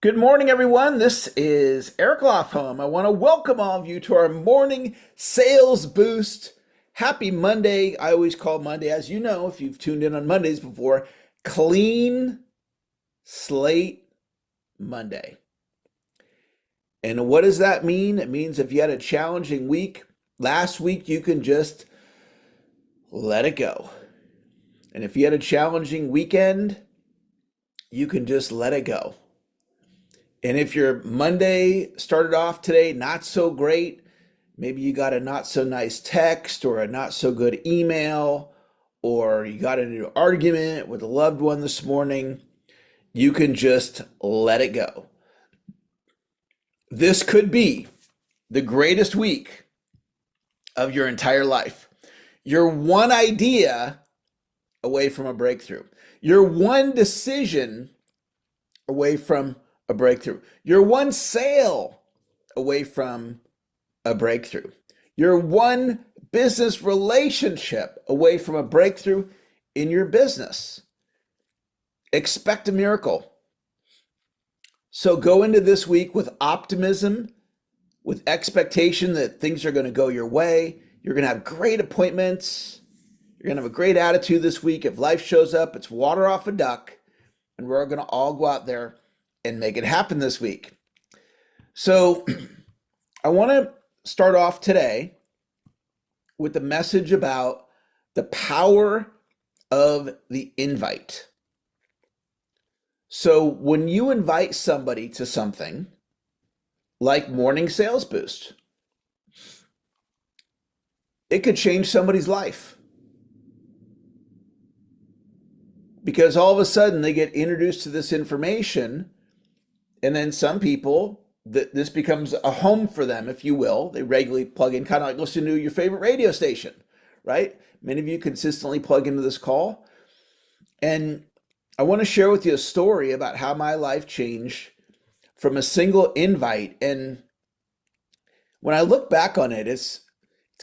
Good morning, everyone. This is Eric Lofholm. I want to welcome all of you to our morning sales boost. Happy Monday. I always call Monday, as you know, if you've tuned in on Mondays before, Clean Slate Monday. And what does that mean? It means if you had a challenging week last week, you can just let it go. And if you had a challenging weekend, you can just let it go. And if your Monday started off today not so great, maybe you got a not so nice text or a not so good email, or you got into an argument with a loved one this morning, you can just let it go. This could be the greatest week of your entire life. You're one idea away from a breakthrough. You're one decision away from a breakthrough. You're one sale away from a breakthrough. You're one business relationship away from a breakthrough in your business. Expect a miracle. So go into this week with optimism, with expectation that things are going to go your way. You're going to have great appointments. You're going to have a great attitude this week. If life shows up, it's water off a duck, and we're going to all go out there and make it happen this week. So I want to start off today with a message about the power of the invite. So when you invite somebody to something like Morning Sales Boost, it could change somebody's life. Because all of a sudden they get introduced to this information, and then some people, this becomes a home for them, if you will. They regularly plug in, kind of like listening to your favorite radio station, right? Many of you consistently plug into this call. And I want to share with you a story about how my life changed from a single invite. And when I look back on it, it's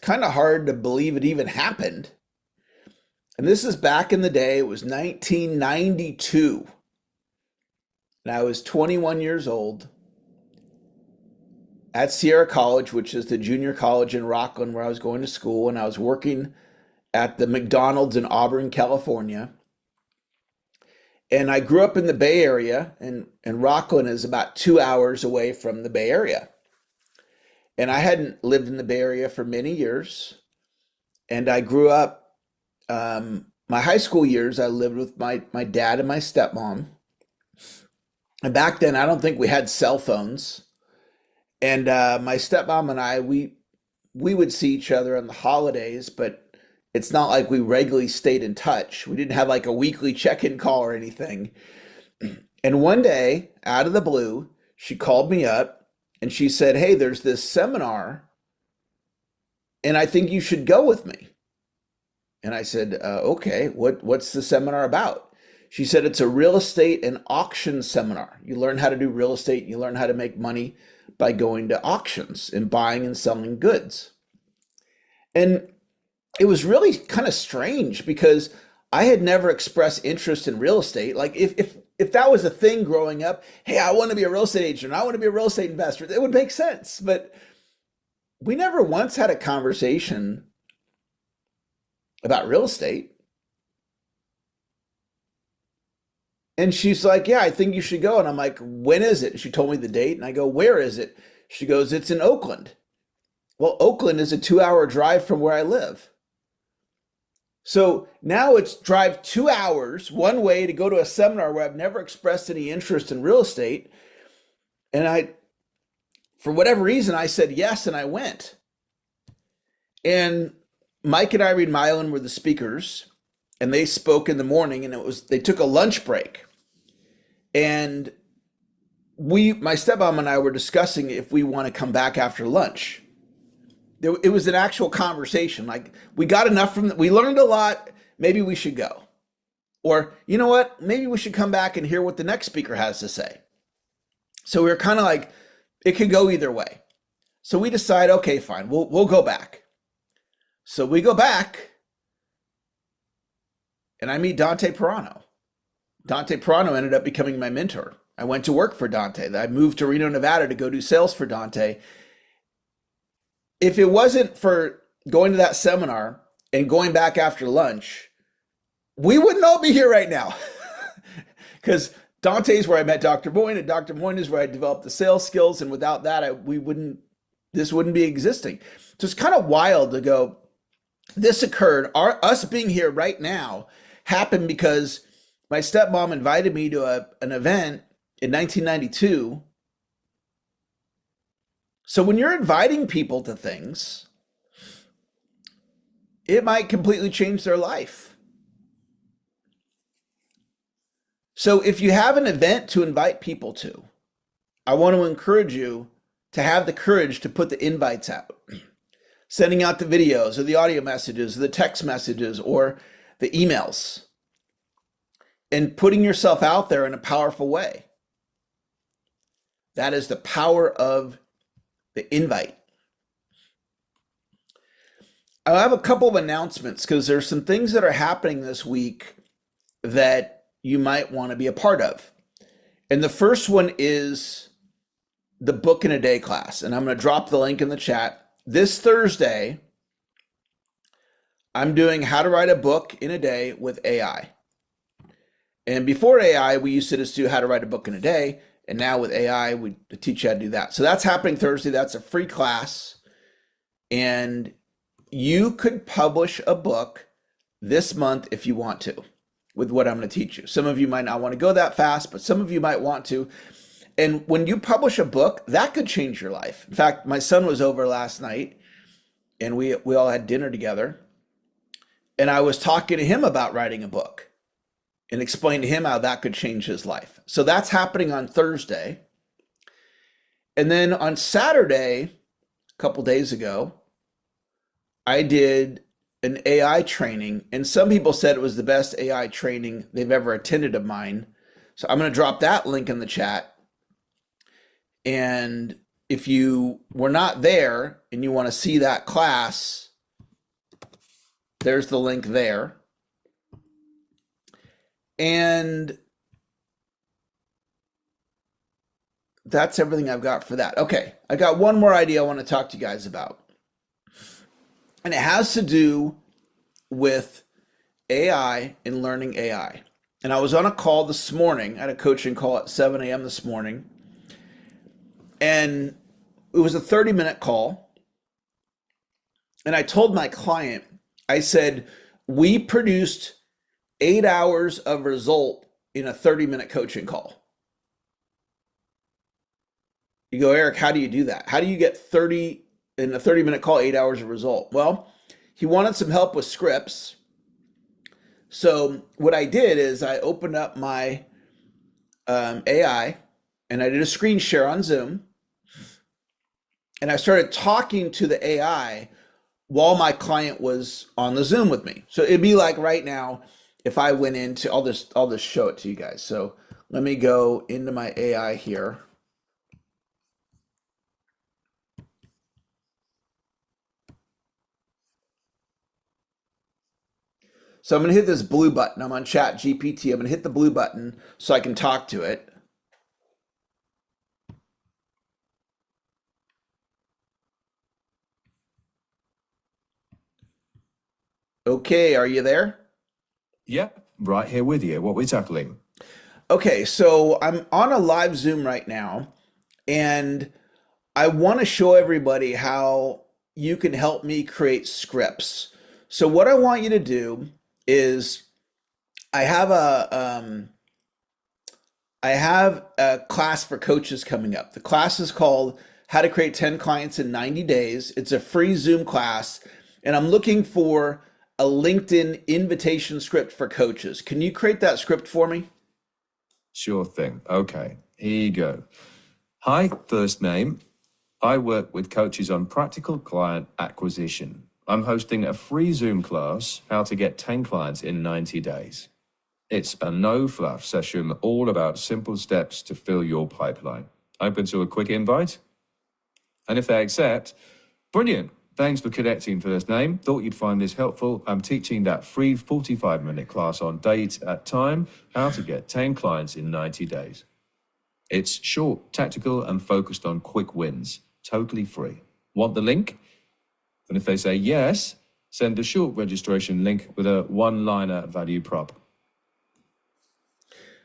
kind of hard to believe it even happened. And this is back in the day. It was 1992. And I was 21 years old at Sierra College, which is the junior college in Rockland where I was going to school. And I was working at the McDonald's in Auburn, California. And I grew up in the Bay Area, and Rockland is about 2 hours away from the Bay Area. And I hadn't lived in the Bay Area for many years. And I grew up, my high school years, I lived with my dad and my stepmom. And back then, I don't think we had cell phones. And my stepmom and I, we would see each other on the holidays, but it's not like we regularly stayed in touch. We didn't have like a weekly check-in call or anything. And one day, out of the blue, she called me up and she said, "Hey, there's this seminar, and I think you should go with me." And I said, "Okay, what's the seminar about?" She said, "It's a real estate and auction seminar. You learn how to do real estate, you learn how to make money by going to auctions and buying and selling goods." And it was really kind of strange because I had never expressed interest in real estate. Like if that was a thing growing up, hey, I want to be a real estate agent, I want to be a real estate investor, it would make sense. But we never once had a conversation about real estate. And she's like, "Yeah, I think you should go." And I'm like, "When is it?" She told me the date, and I go, "Where is it?" She goes, "It's in Oakland." Well, Oakland is a 2 hour drive from where I live. So now it's drive 2 hours one way to go to a seminar where I've never expressed any interest in real estate. And for whatever reason, I said yes, and I went. And Mike and Irene Milan were the speakers, and they spoke in the morning, and they took a lunch break. And my stepmom and I were discussing if we want to come back after lunch. It was an actual conversation. Like, we got enough we learned a lot. Maybe we should go. Or, you know what? Maybe we should come back and hear what the next speaker has to say. So we were kind of like, it could go either way. So we decide, okay, fine, we'll go back. So we go back, and I meet Dante Pirano. Dante Pirano ended up becoming my mentor. I went to work for Dante. I moved to Reno, Nevada to go do sales for Dante. If it wasn't for going to that seminar and going back after lunch, we wouldn't all be here right now. Because Dante's where I met Dr. Boyne, and Dr. Boyne is where I developed the sales skills. And without that, this wouldn't be existing. So it's kind of wild to go, this occurred. Us being here right now happened because my stepmom invited me to an event in 1992. So when you're inviting people to things, it might completely change their life. So if you have an event to invite people to, I want to encourage you to have the courage to put the invites out. Sending out the videos or the audio messages, or the text messages, or the emails. And putting yourself out there in a powerful way. That is the power of the invite. I have a couple of announcements because there's some things that are happening this week that you might want to be a part of. And the first one is the book in a day class. And I'm going to drop the link in the chat. This Thursday, I'm doing how to write a book in a day with AI. And before AI, we used to just do how to write a book in a day. And now with AI, we teach you how to do that. So that's happening Thursday. That's a free class. And you could publish a book this month if you want to with what I'm going to teach you. Some of you might not want to go that fast, but some of you might want to. And when you publish a book, that could change your life. In fact, my son was over last night and we all had dinner together. And I was talking to him about writing a book and explained to him how that could change his life. So that's happening on Thursday. And then on Saturday, a couple days ago, I did an AI training. And some people said it was the best AI training they've ever attended of mine. So I'm going to drop that link in the chat. And if you were not there and you want to see that class, there's the link there. And that's everything I've got for that. Okay, I got one more idea I want to talk to you guys about. And it has to do with AI and learning AI. And I was on a call this morning. I had a coaching call at 7 a.m. this morning. And it was a 30-minute call. And I told my client, I said, we produced 8 hours of result in a 30-minute coaching call. You go, Eric, how do you do that? How do you get 30 in a 30-minute call, 8 hours of result? Well, he wanted some help with scripts. So what I did is I opened up my AI and I did a screen share on Zoom. And I started talking to the AI while my client was on the Zoom with me. So it'd be like right now, if I went into, I'll just show it to you guys. So let me go into my AI here. So I'm going to hit this blue button. I'm on Chat GPT. I'm going to hit the blue button so I can talk to it. Okay, are you there? Yep, right here with you. What we're tackling. Okay, so I'm on a live Zoom right now, and I want to show everybody how you can help me create scripts. So what I want you to do is I have a class for coaches coming up. The class is called How to Create 10 Clients in 90 Days. It's a free Zoom class, and I'm looking for a LinkedIn invitation script for coaches. Can you create that script for me? Sure thing. Okay, here you go. Hi, first name. I work with coaches on practical client acquisition. I'm hosting a free Zoom class, How to Get 10 Clients in 90 Days. It's a no-fluff session all about simple steps to fill your pipeline. Open to a quick invite? And if they accept, brilliant. Thanks for connecting, first name. Thought you'd find this helpful. I'm teaching that free 45-minute class on date at time, How to Get 10 Clients in 90 Days. It's short, tactical, and focused on quick wins. Totally free. Want the link? And if they say yes, send a short registration link with a one-liner value prop.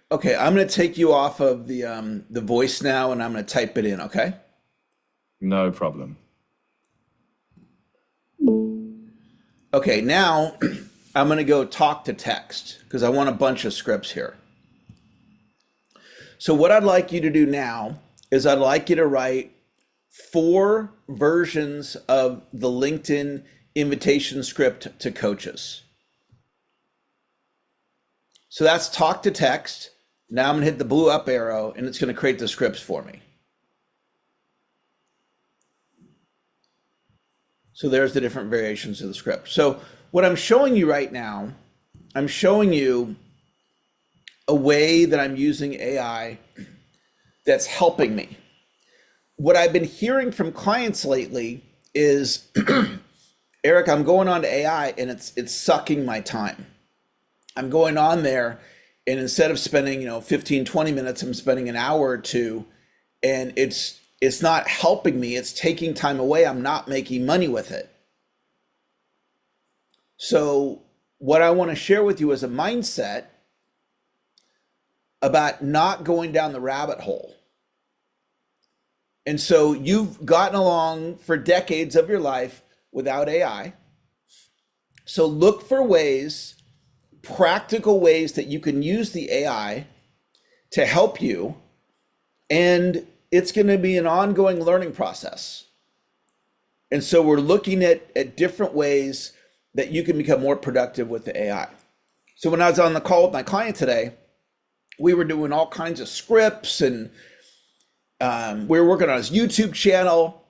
Okay, I'm going to take you off of the voice now, and I'm going to type it in. Okay. No problem. Okay, now I'm going to go talk to text because I want a bunch of scripts here. So what I'd like you to do now is I'd like you to write 4 versions of the LinkedIn invitation script to coaches. So that's talk to text. Now I'm going to hit the blue up arrow and it's going to create the scripts for me. So there's the different variations of the script. So what I'm showing you right now, I'm showing you a way that I'm using AI that's helping me. What I've been hearing from clients lately is, Eric, I'm going on to AI and it's sucking my time. I'm going on there and instead of spending, 15, 20 minutes, I'm spending an hour or two, and it's not helping me. It's taking time away. I'm not making money with it. So what I want to share with you is a mindset about not going down the rabbit hole. And so you've gotten along for decades of your life without AI. So look for ways, practical ways that you can use the AI to help you. And it's going to be an ongoing learning process. And so we're looking at different ways that you can become more productive with the AI. So when I was on the call with my client today, we were doing all kinds of scripts and we were working on his YouTube channel,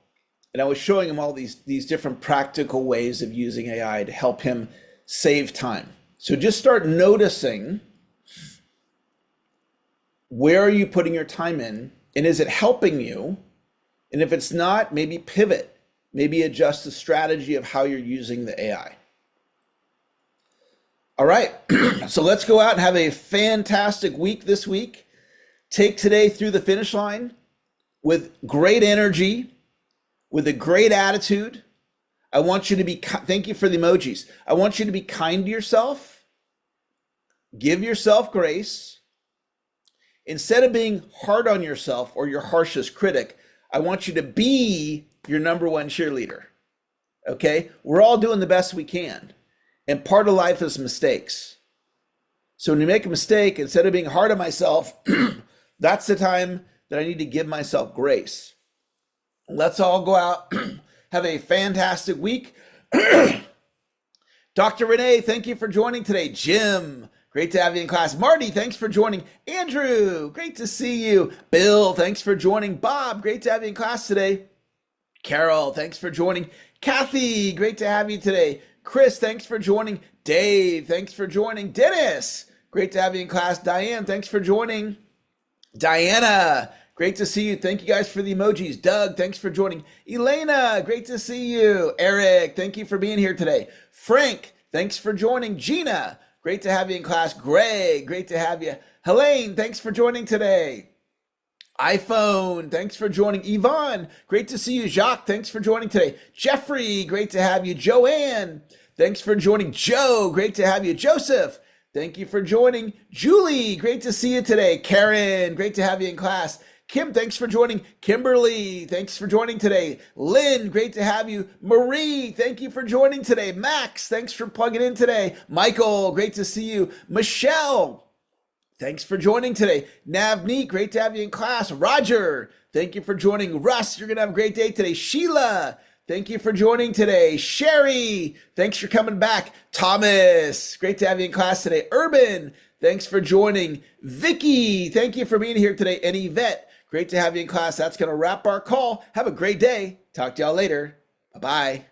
and I was showing him all these different practical ways of using AI to help him save time. So just start noticing, where are you putting your time in, and is it helping you? And if it's not, maybe pivot, maybe adjust the strategy of how you're using the AI. All right, so let's go out and have a fantastic week this week. Take today through the finish line with great energy, with a great attitude. I want you to be, thank you for the emojis. I want you to be kind to yourself. Give yourself grace. Instead of being hard on yourself or your harshest critic, I want you to be your number one cheerleader. Okay? We're all doing the best we can. And part of life is mistakes. So when you make a mistake, instead of being hard on myself, that's the time that I need to give myself grace. Let's all go out, have a fantastic week. Dr. Renee, thank you for joining today. Jim, great to have you in class. Marty, thanks for joining. Andrew, great to see you. Bill, thanks for joining. Bob, great to have you in class today. Carol, thanks for joining. Kathy, great to have you today. Chris, thanks for joining. Dave, thanks for joining. Dennis, great to have you in class. Diane, thanks for joining. Diana, great to see you. Thank you guys for the emojis. Doug, thanks for joining. Elena, great to see you. Eric, thank you for being here today. Frank, thanks for joining. Gina, great to have you in class. Greg, great to have you. Helene, thanks for joining today. iPhone, thanks for joining. Yvonne, great to see you. Jacques, thanks for joining today. Jeffrey, great to have you. Joanne, thanks for joining. Joe, great to have you. Joseph, thank you for joining. Julie, great to see you today. Karen, great to have you in class. Kim, thanks for joining. Kimberly, thanks for joining today. Lynn, great to have you. Marie, thank you for joining today. Max, thanks for plugging in today. Michael, great to see you. Michelle, thanks for joining today. Navneet, great to have you in class. Roger, thank you for joining. Russ, you're going to have a great day today. Sheila, thank you for joining today. Sherry, thanks for coming back. Thomas, great to have you in class today. Urban, thanks for joining. Vicky, thank you for being here today. And Yvette, great to have you in class. That's going to wrap our call. Have a great day. Talk to y'all later. Bye-bye.